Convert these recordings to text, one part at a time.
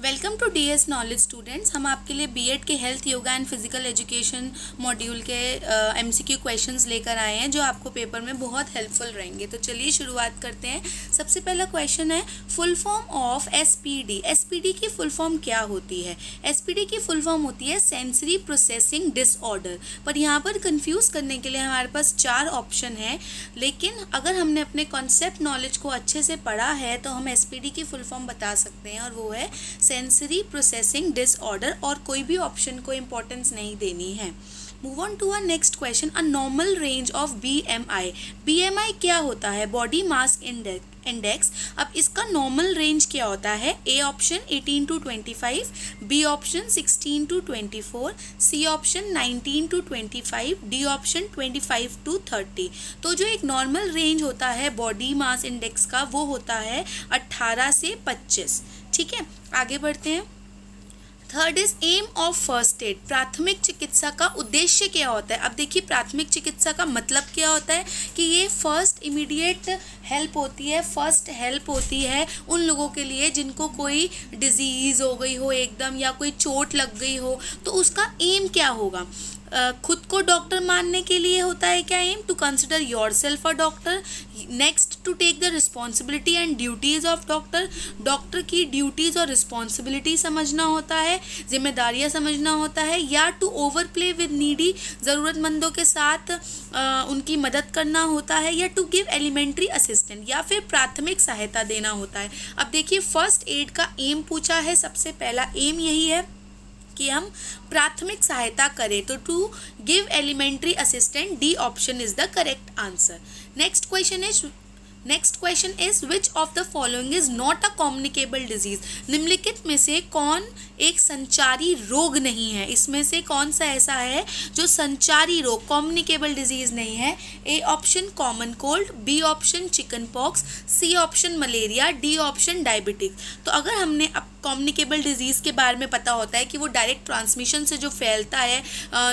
Welcome to DS knowledge students. हम आपके लिए बीएड के health yoga and physical education module के एमसीक्यू क्वेश्चंस लेकर आए हैं जो आपको पेपर में बहुत हेल्पफुल रहेंगे। तो चलिए शुरुआत करते हैं। सबसे पहला क्वेश्चन है full form of SPD. SPD की फुल फॉर्म क्या होती है? एसपीडी की फुल फॉर्म होती है सेंसरी प्रोसेसिंग डिसऑर्डर। पर यहाँ पर कंफ्यूज करने के लिए हमारे पास 4 ऑप्शन है, लेकिन अगर हमने अपने कॉन्सेप्ट नॉलेज को अच्छे से पढ़ा है तो हम एसपीडी की फुल फॉर्म बता सकते हैं, और वो है सेंसरी प्रोसेसिंग डिसऑर्डर, और कोई भी ऑप्शन को इम्पोर्टेंस नहीं देनी है। Move on to our next question. A normal range of BMI. BMI क्या होता है? Body mass index. अब इसका नॉर्मल रेंज क्या होता है? A option 18 to 25, B option 16 to 24, C option 19 to 25, D option 25 to 30। तो जो एक नॉर्मल रेंज होता है बॉडी मास इंडेक्स का वो होता है 18 से 25। ठीक है, आगे बढ़ते हैं। Third is aim of first aid. प्राथमिक चिकित्सा का उद्देश्य क्या होता है? अब देखिए, प्राथमिक चिकित्सा का मतलब क्या होता है कि ये फर्स्ट इमीडिएट हेल्प होती है, फर्स्ट हेल्प होती है उन लोगों के लिए जिनको कोई डिजीज़ हो गई हो एकदम, या कोई चोट लग गई हो। तो उसका एम क्या होगा? खुद को डॉक्टर मानने के लिए होता है क्या aim? To consider your self a doctor. Next, to take the responsibility and duties of doctor. Doctor की ड्यूटीज़ और रिस्पॉन्सिबिलिटी समझना होता है, जिम्मेदारियां समझना होता है। या to over play with needy, ज़रूरतमंदों के साथ उनकी मदद करना होता है। या टू गिव एलिमेंट्री असिस्टेंट, या फिर प्राथमिक सहायता देना होता है। अब देखिए, फर्स्ट एड का एम पूछा है, सबसे पहला एम यही है कि हम प्राथमिक सहायता करें, तो to give elementary assistant, D option is the correct answer. Next question is which of the following is not a communicable disease. निम्नलिखित में से कौन एक संचारी रोग नहीं है? इसमें से कौन सा ऐसा है जो संचारी रोग, कम्युनिकेबल डिजीज नहीं है? A option common cold, B option chicken pox, C option malaria, D option diabetes. तो अगर हमने अब कम्युनिकेबल डिजीज़ के बारे में पता होता है कि वो डायरेक्ट ट्रांसमिशन से जो फैलता है,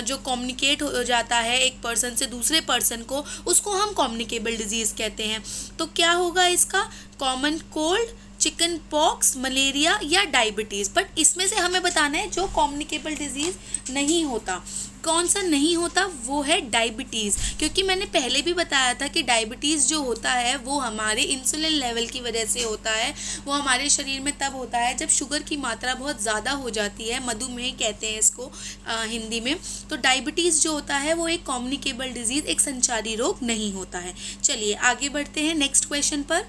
जो कम्युनिकेट हो जाता है एक पर्सन से दूसरे पर्सन को, उसको हम कम्युनिकेबल डिजीज़ कहते हैं। तो क्या होगा इसका? Common cold, chicken pox, malaria या डायबिटीज़। बट इसमें से हमें बताना है जो कम्युनिकेबल डिजीज़ नहीं होता। कौन सा नहीं होता? वो है डायबिटीज़। क्योंकि मैंने पहले भी बताया था कि डायबिटीज़ जो होता है वो हमारे इंसुलिन लेवल की वजह से होता है। वो हमारे शरीर में तब होता है जब शुगर की मात्रा बहुत ज़्यादा हो जाती है, मधुमेह कहते हैं इसको हिंदी में। तो डायबिटीज़ जो होता है वो एक कम्युनिकेबल डिजीज़, एक संचारी रोग नहीं होता है। चलिए आगे बढ़ते हैं नेक्स्ट क्वेश्चन पर।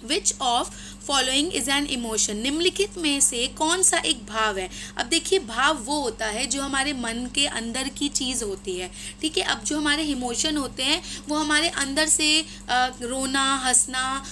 Which of following is an emotion. निम्नलिखित में से कौन सा एक भाव है? अब देखिए, भाव वो होता है जो हमारे मन के अंदर की चीज़ होती है। ठीक है, अब जो हमारे इमोशन होते हैं वो हमारे अंदर से रोना, हंसना,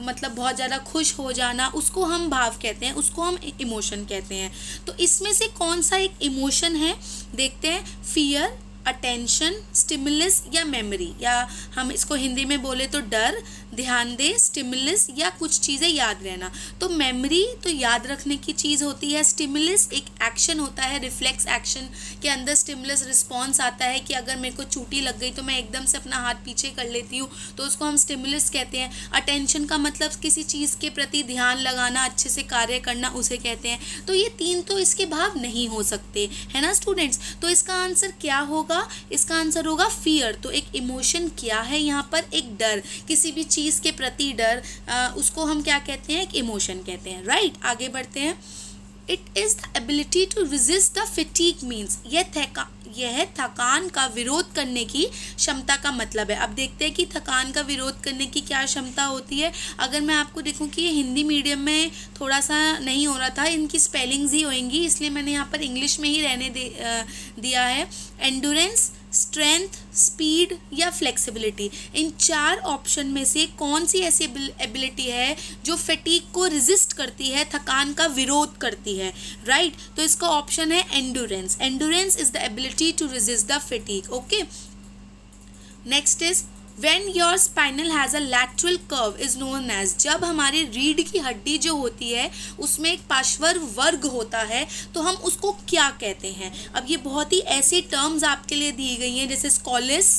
मतलब बहुत ज़्यादा खुश हो जाना, उसको हम भाव कहते हैं, उसको हम इमोशन कहते हैं। तो इसमें से कौन सा एक इमोशन है? देखते हैं। फियर, अटेंशन, स्टिमुलस या मेमोरी, या हम इसको हिंदी में बोले तो डर, ध्यान दे, स्टिमुलस या कुछ चीज़ें याद रहना। तो मेमोरी तो याद रखने की चीज़ होती है। स्टिमुलस एक एक्शन होता है, रिफ्लेक्स एक्शन के अंदर स्टिमुलस रिस्पॉन्स आता है कि अगर मेरे को चोटी लग गई तो मैं एकदम से अपना हाथ पीछे कर लेती हूँ, तो उसको हम स्टिमुलस कहते हैं। अटेंशन का मतलब किसी चीज़ के प्रति ध्यान लगाना, अच्छे से कार्य करना, उसे कहते हैं। तो ये 3 तो इसके भाव नहीं हो सकते, है ना स्टूडेंट्स? तो इसका आंसर क्या होगा? इसका आंसर होगा फियर। तो एक इमोशन क्या है यहाँ पर? एक डर, किसी भी चीज़ के प्रति डर, उसको हम क्या कहते हैं? एक इमोशन कहते हैं। राइट, आगे बढ़ते हैं। It is the ability to resist the fatigue means. यह थकान का विरोध करने की क्षमता का मतलब है। अब देखते हैं कि थकान का विरोध करने की क्या क्षमता होती है। अगर मैं आपको देखूं कि ये हिंदी मीडियम में थोड़ा सा नहीं हो रहा था, इनकी स्पेलिंग्स ही होंगी, इसलिए मैंने यहाँ पर इंग्लिश में ही रहने दिया है। एंडोरेंस, स्ट्रेंथ, स्पीड या फ्लेक्सिबिलिटी। इन 4 ऑप्शन में से कौन सी ऐसी एबिलिटी है जो फटीग को रेजिस्ट करती है, थकान का विरोध करती है? राइट, तो इसका ऑप्शन है endurance. Endurance is the ability to resist the fatigue. Okay, next is When your spinal has a lateral curve is known as। जब हमारी रीढ़ की हड्डी जो होती है उसमें एक पार्श्वर वर्ग होता है तो हम उसको क्या कहते हैं? अब ये बहुत ही ऐसी टर्म्स आपके लिए दी गई हैं जैसे scoliosis,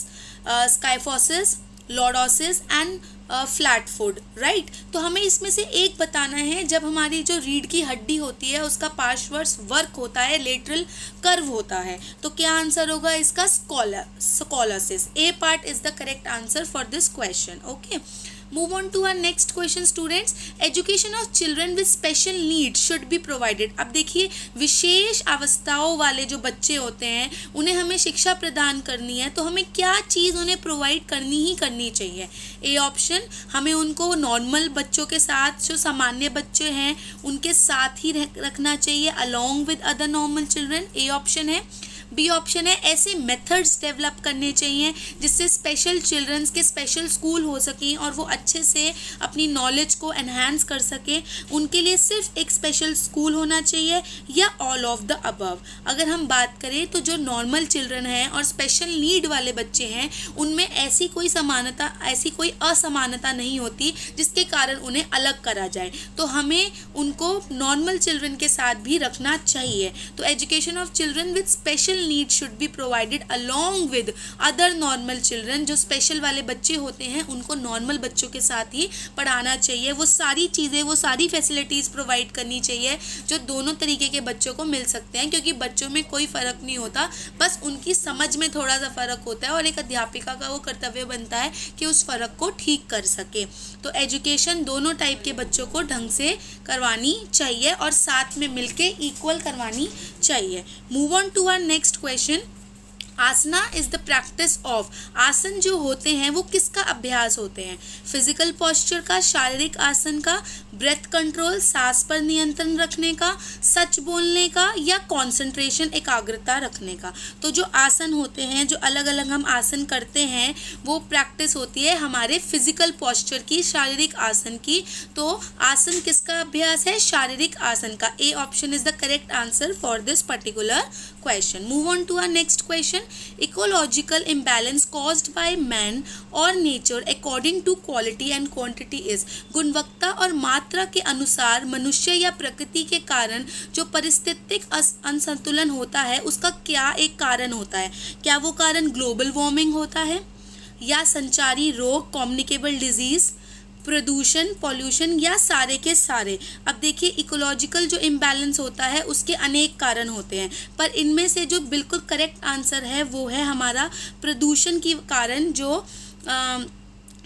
kyphosis, lordosis and flat foot, right. तो हमें इसमें से एक बताना है, जब हमारी जो रीढ़ की हड्डी होती है उसका पार्श्वर्स वर्क होता है, लेटरल कर्व होता है, तो क्या आंसर होगा इसका? Scoliosis. A part is the correct answer for this question. Okay, move on to our next question students. Education of children with special needs should be provided. अब देखिए, विशेष अवस्थाओं वाले जो बच्चे होते हैं उन्हें हमें शिक्षा प्रदान करनी है, तो हमें क्या चीज़ उन्हें प्रोवाइड करनी ही करनी चाहिए? ए ऑप्शन, हमें उनको नॉर्मल बच्चों के साथ, जो सामान्य बच्चे हैं उनके साथ ही रखना चाहिए, along with other normal children. A option है। बी ऑप्शन है, ऐसे मेथड्स डेवलप करने चाहिए जिससे स्पेशल चिल्ड्रंस के स्पेशल स्कूल हो सकें और वो अच्छे से अपनी नॉलेज को एनहांस कर सके, उनके लिए सिर्फ एक स्पेशल स्कूल होना चाहिए, या ऑल ऑफ द अबव। अगर हम बात करें तो जो नॉर्मल चिल्ड्रन हैं और स्पेशल नीड वाले बच्चे हैं उनमें ऐसी कोई समानता, ऐसी कोई असमानता नहीं होती जिसके कारण उन्हें अलग करा जाए, तो हमें उनको नॉर्मल चिल्ड्रन के साथ भी रखना चाहिए। तो education of children with special need should be provided along with other normal children. जो स्पेशल वाले बच्चे होते हैं उनको नॉर्मल बच्चों के साथ ही पढ़ाना चाहिए, वो सारी चीज़ें, वो सारी फैसिलिटीज़ प्रोवाइड करनी चाहिए जो दोनों तरीके के बच्चों को मिल सकते हैं, क्योंकि बच्चों में कोई फ़र्क नहीं होता, बस उनकी समझ में थोड़ा सा फ़र्क होता है और एक अध्यापिका का वो कर्तव्य बनता है कि उस फ़र्क को ठीक कर सके। तो एजुकेशन दोनों टाइप के बच्चों को ढंग से करवानी चाहिए और साथ में मिलके इक्वल करवानी चाहिए। Move on to our next question. Asana is the practice of. आसन जो होते हैं वो किसका अभ्यास होते हैं? फिजिकल पॉस्चर का, शारीरिक आसन का, ब्रेथ कंट्रोल, सांस पर नियंत्रण रखने का, सच बोलने का, या कंसंट्रेशन, एकाग्रता रखने का। तो जो आसन होते हैं, जो अलग अलग हम आसन करते हैं, वो प्रैक्टिस होती है हमारे फिजिकल पॉस्चर की, शारीरिक आसन की। तो आसन किसका अभ्यास है? शारीरिक आसन का। A option is the correct answer for this particular question. Move on to our next question. Ecological imbalance caused by man or nature according to quality and quantity is। गुणवत्ता और मात्रा के अनुसार मनुष्य या प्रकृति के कारण जो पारिस्थितिक असंतुलन होता है उसका क्या एक कारण होता है? क्या वो कारण ग्लोबल वार्मिंग होता है, या संचारी रोग, कम्युनिकेबल डिजीज, प्रदूषण, पॉल्यूशन, या सारे के सारे? अब देखिए, इकोलॉजिकल जो इम्बैलेंस होता है उसके अनेक कारण होते हैं, पर इनमें से जो बिल्कुल करेक्ट आंसर है वो है हमारा प्रदूषण के कारण। जो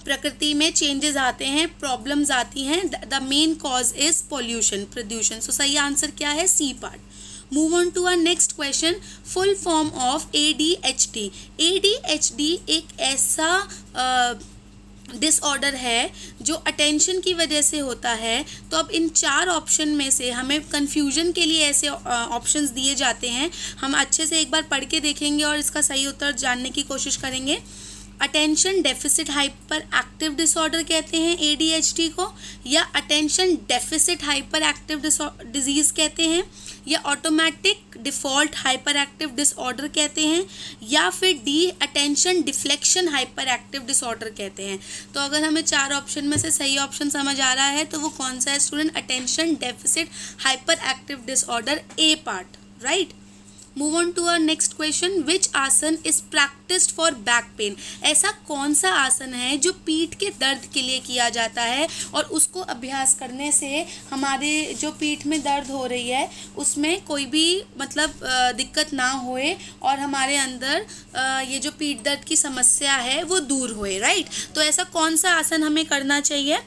प्रकृति में चेंजेस आते हैं, प्रॉब्लम्स आती हैं, the main cause is pollution, प्रदूषण। सो सही आंसर क्या है? C part. Move on to our next question. Full form of ADHD। ADHD एक ऐसा डिसऑर्डर है जो अटेंशन की वजह से होता है। तो अब इन 4 ऑप्शन में से हमें कन्फ्यूजन के लिए ऐसे ऑप्शंस दिए जाते हैं, हम अच्छे से एक बार पढ़ के देखेंगे और इसका सही उत्तर जानने की कोशिश करेंगे। Attention deficit hyper active disorder कहते हैं ADHD को, या attention deficit hyper active disease कहते हैं, या automatic default hyper active disorder कहते हैं, या फिर D attention deflection hyper active disorder कहते हैं। तो अगर हमें 4 ऑप्शन में से सही ऑप्शन समझ आ रहा है तो वो कौन सा है student? Attention deficit hyper active disorder, A part, right. Move on to our next question. Which asana is practised for back pain. ऐसा कौन सा आसन है जो पीठ के दर्द के लिए किया जाता है और उसको अभ्यास करने से हमारे जो पीठ में दर्द हो रही है उसमें कोई भी मतलब दिक्कत ना होए और हमारे अंदर ये जो पीठ दर्द की समस्या है वो दूर होए, राइट। तो ऐसा कौन सा आसन हमें करना चाहिए?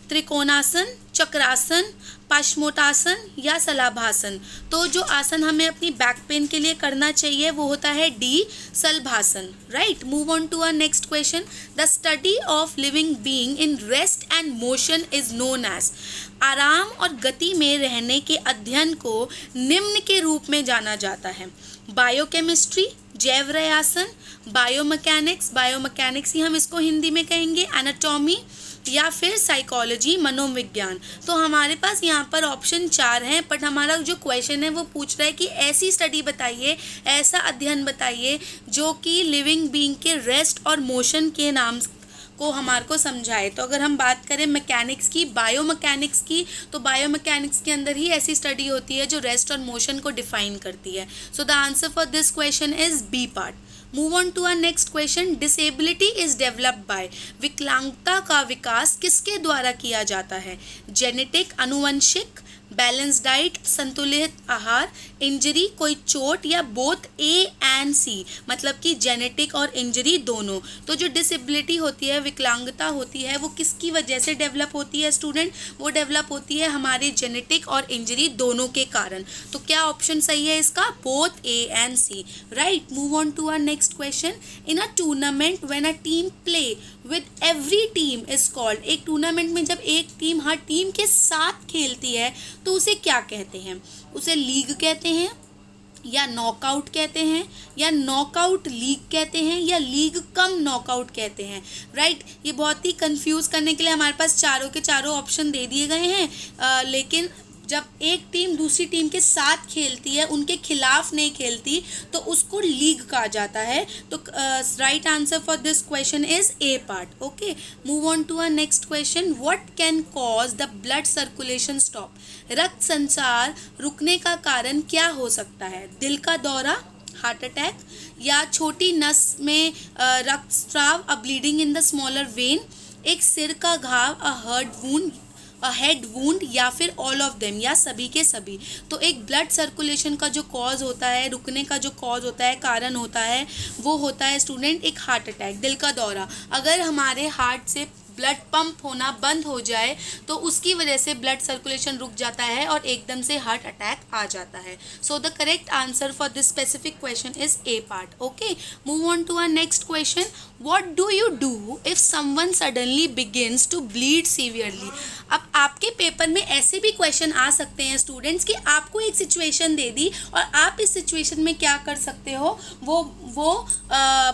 त्रिकोणासन, चक्रासन, पाश्वोत्तासन, या शलभासन। तो जो आसन हमें अपनी बैक पेन के लिए करना चाहिए वो होता है D, Shalabhasana, right. Move on to our next question. The study of living being in rest and motion is known as. आराम और गति में रहने के अध्ययन को निम्न के रूप में जाना जाता है। बायोकेमिस्ट्री, जैव रसायन, बायोमैकेनिक्स ही हम इसको हिंदी में कहेंगे, एनाटॉमी, या फिर साइकोलॉजी, मनोविज्ञान। तो हमारे पास यहाँ पर ऑप्शन 4 हैं, बट हमारा जो क्वेश्चन है वो पूछ रहा है कि ऐसी स्टडी बताइए, ऐसा अध्ययन बताइए जो कि लिविंग बीइंग के रेस्ट और मोशन के नाम को हमारे को समझाए। तो अगर हम बात करें मैकेनिक्स की, बायोमैकेनिक्स की, तो बायोमैकेनिक्स के अंदर ही ऐसी स्टडी होती है जो रेस्ट और मोशन को डिफाइन करती है। So the answer for this question is B part. Move on to our next question, disability is developed by, विकलांगता का विकास किसके द्वारा किया जाता है? जेनेटिक, अनुवंशिक, बैलेंस डाइट, संतुलित आहार, इंजरी, कोई चोट, या बोथ ए एंड सी, मतलब कि जेनेटिक और इंजरी दोनों। तो जो डिसेबिलिटी होती है, विकलांगता होती है, वो किसकी वजह से डेवलप होती है स्टूडेंट? वो डेवलप होती है हमारे जेनेटिक और इंजरी दोनों के कारण। तो क्या ऑप्शन सही है इसका? Both A and C, right. Move on to our next question, in a tournament when a team play with every team is called, एक टूर्नामेंट में जब एक टीम हर टीम के साथ खेलती है तो उसे क्या कहते हैं? उसे लीग कहते हैं, या नॉकआउट कहते हैं, या नॉकआउट लीग कहते हैं, या लीग कम नॉकआउट कहते हैं, राइट। ये बहुत ही कंफ्यूज करने के लिए हमारे पास चारों के चारों ऑप्शन दे दिए गए हैं, लेकिन जब एक टीम दूसरी टीम के साथ खेलती है, उनके खिलाफ नहीं खेलती, तो उसको लीग कहा जाता है। तो right answer for this question is A part. Okay, move on to our next question, what can cause the blood circulation stop, रक्त संचार रुकने का कारण क्या हो सकता है? दिल का दौरा, हार्ट अटैक, या छोटी नस में रक्तस्राव, अ bleeding in the smaller when, एक सिर का घाव, अ हेड वूंड, या फिर ऑल ऑफ देम, या सभी के सभी। तो एक ब्लड सर्कुलेशन का जो कॉज होता है, रुकने का जो कॉज होता है, कारण होता है, वो होता है स्टूडेंट एक हार्ट अटैक, दिल का दौरा। अगर हमारे हार्ट से ब्लड पंप होना बंद हो जाए तो उसकी वजह से ब्लड सर्कुलेशन रुक जाता है और एकदम से हार्ट अटैक आ जाता है। So the correct answer for this specific question is A part. Okay, move on to our next question, what do you do if someone suddenly begins to bleed severely. अब आपके paper में ऐसे भी question आ सकते हैं students कि आपको एक सिचुएशन दे दी और आप इस सिचुएशन में क्या कर सकते हो वो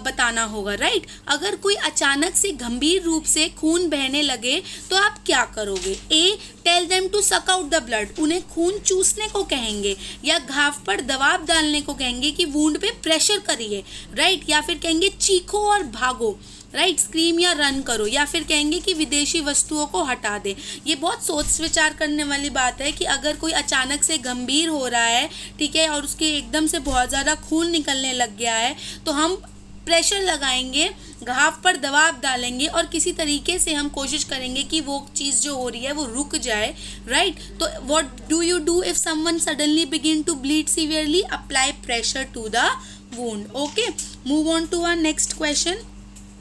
बताना होगा, राइट। अगर कोई अचानक से गंभीर रूप से खून बहने लगे तो आप क्या करोगे? A, tell them to suck out the blood, उन्हें खून चूसने को कहेंगे, या घाव पर दबाव डालने को कहेंगे कि वुंड पे प्रेशर करिए, राइट, या फिर कहेंगे चीखो और भागो, राइट, स्क्रीम या रन करो, या फिर कहेंगे कि विदेशी वस्तुओं को हटा दें। ये बहुत सोच विचार करने वाली बात है कि अगर कोई अचानक से गंभीर हो रहा है, ठीक है, और उसके एकदम से बहुत ज़्यादा खून निकलने लग गया है, तो हम प्रेशर लगाएंगे, घाव पर दबाव डालेंगे और किसी तरीके से हम कोशिश करेंगे कि वो चीज़ जो हो रही है वो रुक जाए, राइट। तो what do you do if someone suddenly begin to bleed severely? Apply pressure to the wound. Okay, move on to our next question,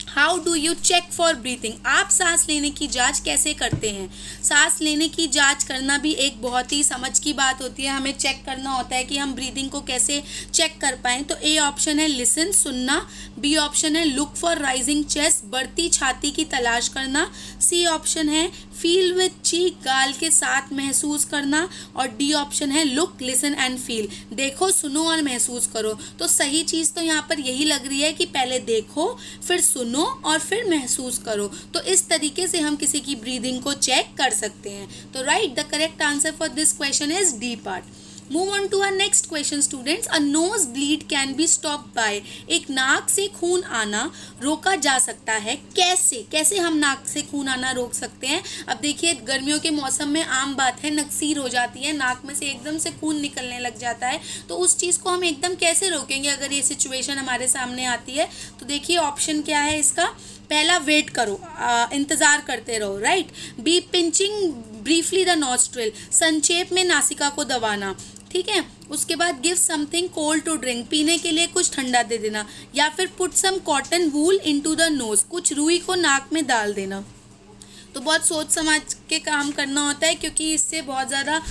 how do you check for breathing, आप सांस लेने की जांच कैसे करते हैं? सांस लेने की जांच करना भी एक बहुत ही समझ की बात होती है, हमें चेक करना होता है कि हम ब्रीदिंग को कैसे चेक कर पाएँ। तो ए ऑप्शन है लिसन, सुनना, बी ऑप्शन है लुक फॉर राइजिंग चेस्ट, बढ़ती छाती की तलाश करना, सी ऑप्शन है फील विथ चीक, गाल के साथ महसूस करना, और डी ऑप्शन है लुक, लिसन एंड फील, देखो, सुनो और महसूस करो। तो सही चीज़ तो यहाँ पर यही लग रही है कि पहले देखो, फिर सुनो और फिर महसूस करो। तो इस तरीके से हम किसी की ब्रीदिंग को चेक कर सकते हैं। तो right, the correct answer for this question is D part. Move on to our next question students, a nose bleed can be stop by, एक नाक से खून आना रोका जा सकता है, कैसे हम नाक से खून आना रोक सकते हैं? अब देखिए, गर्मियों के मौसम में आम बात है, नक्सीर हो जाती है, नाक में से एकदम से खून निकलने लग जाता है, तो उस चीज़ को हम एकदम कैसे रोकेंगे अगर ये सिचुएशन हमारे सामने आती है? तो देखिए ऑप्शन क्या है इसका, पहला वेट करो, इंतज़ार करते रहो, right. B, pinching briefly the nostril, संक्षेप में नासिका को दबाना, ठीक है। उसके बाद give something cold to drink, पीने के लिए कुछ ठंडा दे देना, या फिर put some cotton wool into the nose, कुछ रुई को नाक में डाल देना। तो बहुत सोच समझ के काम करना होता है क्योंकि इससे बहुत ज़्यादा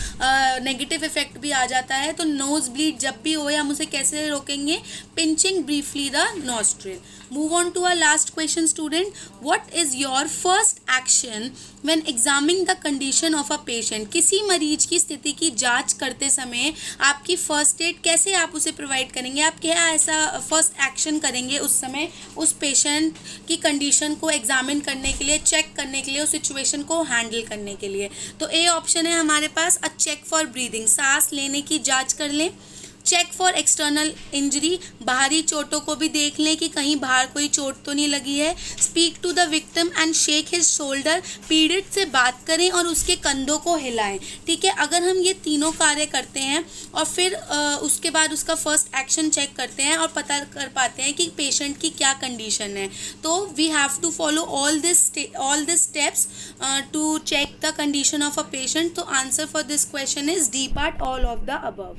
नेगेटिव इफेक्ट भी आ जाता है। तो नोज ब्लीड जब भी हो हम उसे कैसे रोकेंगे? Pinching briefly the nostril. Move on to our last question student, what is your first action when examining the condition of a patient, किसी मरीज की स्थिति की जांच करते समय आपकी फर्स्ट एड कैसे आप उसे प्रोवाइड करेंगे? आप क्या ऐसा फर्स्ट एक्शन करेंगे उस समय उस पेशेंट की कंडीशन को एग्जामिन करने के लिए, चेक करने के लिए, उस सिचुएशन को हैंडल करने के लिए? तो ए ऑप्शन है हमारे पास, अ चेक फॉर ब्रीदिंग, सांस लेने की जांच कर लें, चेक फॉर एक्सटर्नल इंजरी, बाहरी चोटों को भी देख लें कि कहीं बाहर कोई चोट तो नहीं लगी है। Speak to the victim and shake his shoulder, पीड़ित से बात करें और उसके कंधों को हिलाएं। ठीक है, अगर हम ये तीनों कार्य करते हैं और फिर उसके बाद उसका फर्स्ट एक्शन चेक करते हैं और पता कर पाते हैं कि पेशेंट की क्या कंडीशन है, तो we have to follow all this steps to check the condition of a patient. तो answer for this question is D part, all of the above.